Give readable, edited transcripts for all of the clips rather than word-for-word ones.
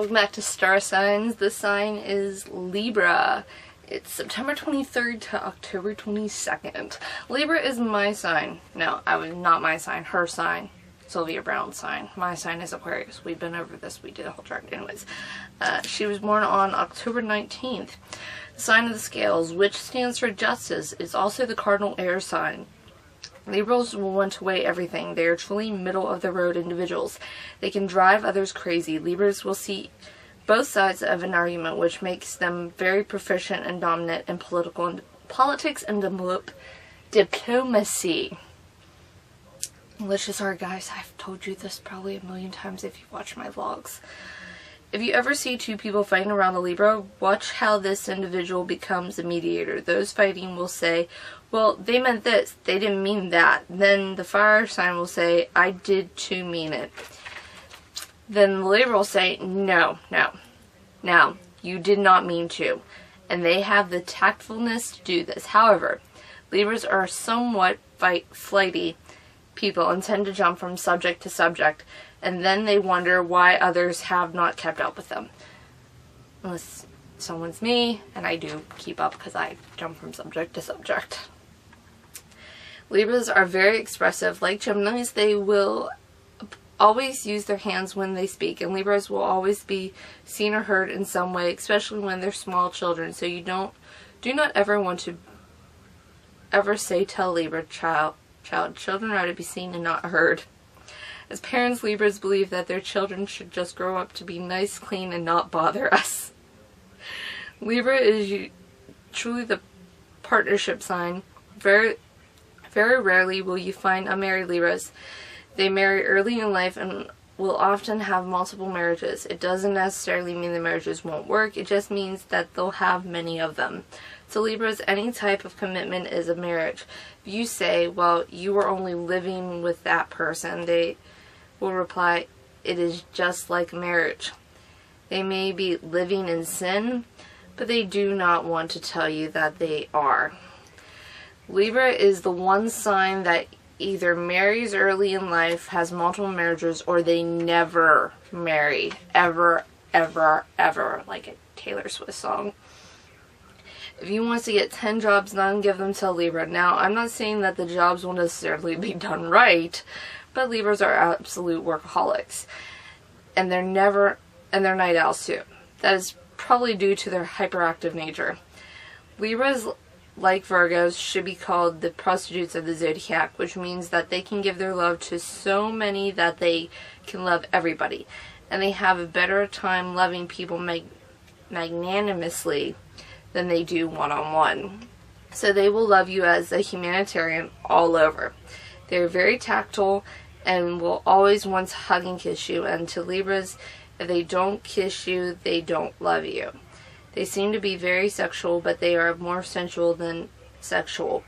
Welcome back to Star Signs. This sign is Libra. It's September 23rd to October 22nd. Libra is my sign. No, not my sign, her sign. Sylvia Brown's sign. My sign is Aquarius. We've been over this. We did a whole chart. Anyways, she was born on October 19th. The sign of the scales, which stands for justice, is also the cardinal air sign. Libras will want to weigh everything. They are truly middle-of-the-road individuals. They can drive others crazy. Libras will see both sides of an argument, which makes them very proficient and dominant in politics and diplomacy. English is hard, guys. I've told you this probably a million times if you've watched my vlogs. If you ever see two people fighting around a Libra, watch how this individual becomes a mediator. Those fighting will say, well, they meant this. They didn't mean that. Then the fire sign will say, I did too mean it. Then the Libra will say, no. Now, you did not mean to. And they have the tactfulness to do this. However, Libras are somewhat flighty people and tend to jump from subject to subject, and then they wonder why others have not kept up with them. Unless someone's me, and I do keep up because I jump from subject to subject. Libras are very expressive. Like Geminis, they will always use their hands when they speak, and Libras will always be seen or heard in some way, especially when they're small children. So you do not ever want to ever say, tell Libra, children are to be seen and not heard. As parents, Libras believe that their children should just grow up to be nice, clean, and not bother us. Libra is truly the partnership sign. Very, very rarely will you find unmarried Libras. They marry early in life and will often have multiple marriages. It doesn't necessarily mean the marriages won't work. It just means that they'll have many of them. To Libras, any type of commitment is a marriage. If you say, well, you were only living with that person, they will reply, it is just like marriage. They may be living in sin, but they do not want to tell you that they are. Libra is the one sign that either marries early in life, has multiple marriages, or they never marry. Ever, ever, ever. Like a Taylor Swift song. If you want to get 10 jobs done, give them to a Libra. Now, I'm not saying that the jobs will necessarily be done right, but Libras are absolute workaholics. And they're night owls too. That is probably due to their hyperactive nature. Libras, like Virgos, should be called the prostitutes of the zodiac, which means that they can give their love to so many that they can love everybody. And they have a better time loving people magnanimously than they do one-on-one. So they will love you as a humanitarian all over. They're very tactile and will always want to hug and kiss you. And to Libras, if they don't kiss you, they don't love you. They seem to be very sexual, but they are more sensual than sexual.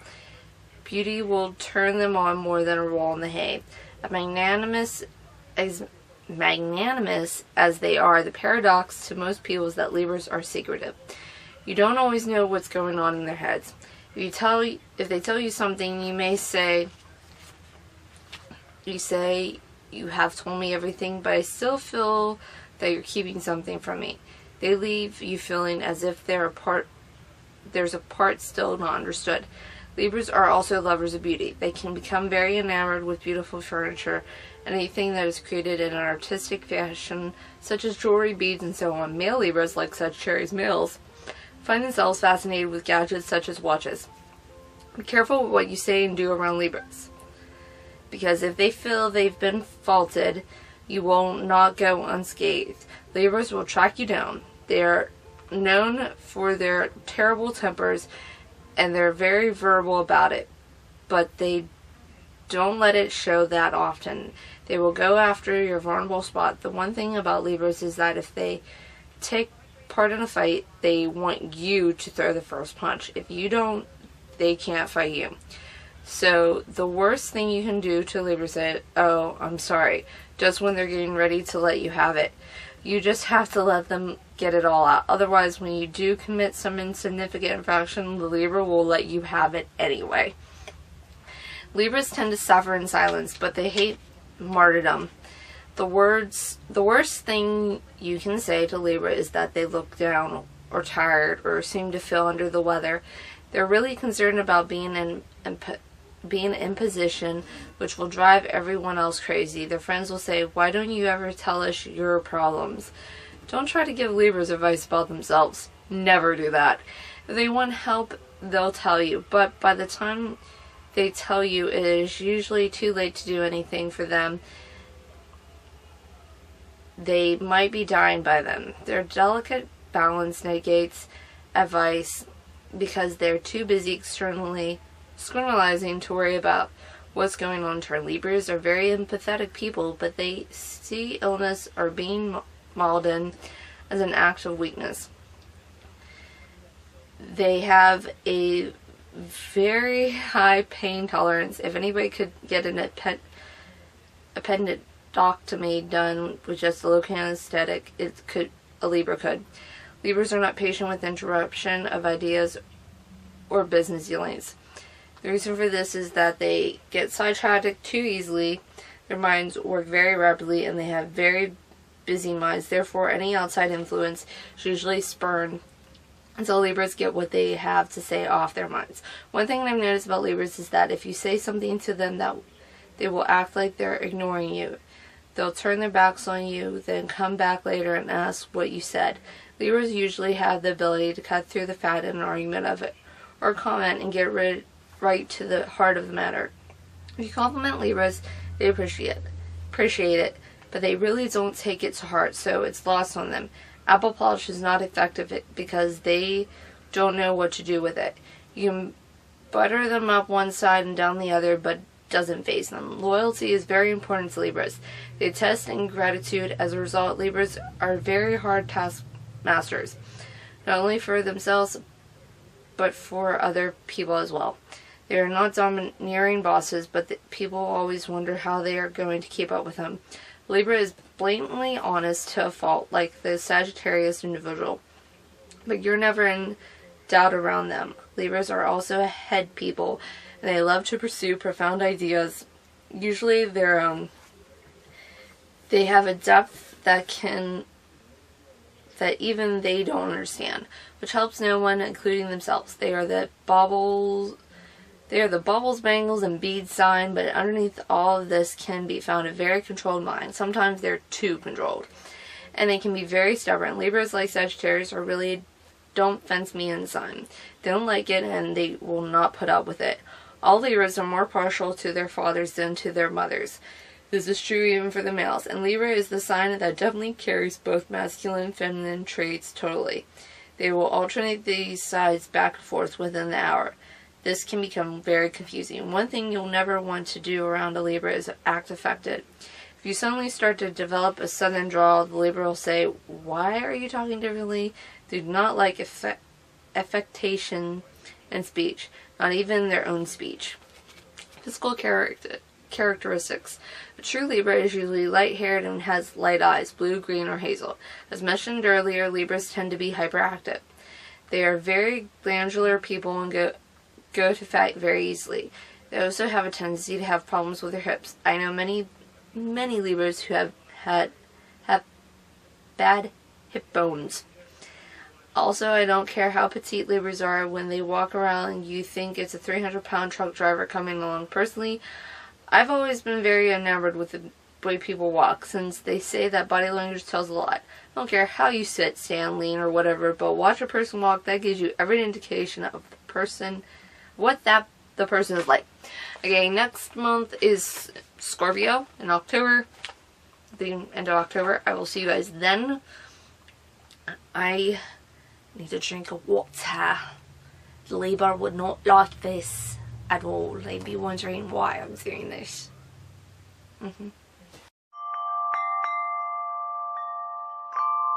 Beauty will turn them on more than a roll in the hay. Magnanimous as they are, the paradox to most people is that Libras are secretive. You don't always know what's going on in their heads. If they tell you something, you say, you have told me everything, but I still feel that you're keeping something from me. They leave you feeling as if there's a part still not understood. Libras are also lovers of beauty. They can become very enamored with beautiful furniture and anything that is created in an artistic fashion, such as jewelry, beads, and so on. Male Libras, like Sagittarius males, find themselves fascinated with gadgets such as watches. Be careful with what you say and do around Libras, because if they feel they've been faulted, you will not go unscathed. Libras will track you down. They are known for their terrible tempers, and they're very verbal about it, but they don't let it show that often. They will go after your vulnerable spot. The one thing about Libras is that if they take part in a fight, they want you to throw the first punch. If you don't, they can't fight you. So the worst thing you can do to Libra is say, oh, I'm sorry, just when they're getting ready to let you have it. You just have to let them get it all out. Otherwise, when you do commit some insignificant infraction, the Libra will let you have it anyway. Libras tend to suffer in silence, but they hate martyrdom. the worst thing you can say to Libra is that they look down or tired or seem to feel under the weather. They're really concerned about being in position, which will drive everyone else crazy. Their friends will say, "Why don't you ever tell us your problems?" Don't try to give Libras advice about themselves. Never do that. If they want help, they'll tell you, but by the time they tell you, it is usually too late to do anything for them. They might be dying by then. Their delicate balance negates advice because they're too busy externalizing to worry about what's going on to her. Libras are very empathetic people, but they see illness or being maudlin as an act of weakness. They have a very high pain tolerance. If anybody could get an appendectomy done with just a local anesthetic, a Libra could. Libras are not patient with interruption of ideas or business dealings. The reason for this is that they get sidetracked too easily, their minds work very rapidly, and they have very busy minds. Therefore, any outside influence is usually spurned until Libras get what they have to say off their minds. One thing I've noticed about Libras is that if you say something to them, that they will act like they're ignoring you. They'll turn their backs on you, then come back later and ask what you said. Libras usually have the ability to cut through the fat in an argument of it, or comment and get right to the heart of the matter. If you compliment Libras, they appreciate it, but they really don't take it to heart, so it's lost on them. Apple polish is not effective because they don't know what to do with it. You can butter them up one side and down the other, but doesn't faze them. Loyalty is very important to Libras. They test in gratitude. As a result, Libras are very hard taskmasters, not only for themselves, but for other people as well. They are not domineering bosses, but people always wonder how they are going to keep up with them. Libra is blatantly honest to a fault, like the Sagittarius individual, but you're never in doubt around them. Libras are also head people, and they love to pursue profound ideas. Usually they have a depth that even they don't understand, which helps no one, including themselves. They are the baubles, bangles, and beads sign, but underneath all of this can be found a very controlled mind. Sometimes they're too controlled, and they can be very stubborn. Libras, like Sagittarius, are really don't fence me in sign. They don't like it, and they will not put up with it. All Libras are more partial to their fathers than to their mothers. This is true even for the males, and Libra is the sign that definitely carries both masculine and feminine traits totally. They will alternate these sides back and forth within the hour. This can become very confusing. One thing you'll never want to do around a Libra is act affected. If you suddenly start to develop a southern drawl, the Libra will say, "Why are you talking differently?" They do not like affectation in speech, not even their own speech. Physical characteristics. A true Libra is usually light-haired and has light eyes, blue, green, or hazel. As mentioned earlier, Libras tend to be hyperactive. They are very glandular people and go to fat very easily. They also have a tendency to have problems with their hips. I know many Libras who have bad hip bones. Also, I don't care how petite Libras are, when they walk around and you think it's a 300-pound truck driver coming along. Personally, I've always been very enamored with the way people walk, since they say that body language tells a lot. I don't care how you sit, stand, lean, or whatever, but watch a person walk. That gives you every indication of the person is like. Okay, next month is Scorpio in October, the end of October. I will see you guys then. I need a drink of water. Libra would not like this at all. They'd be wondering why I'm doing this.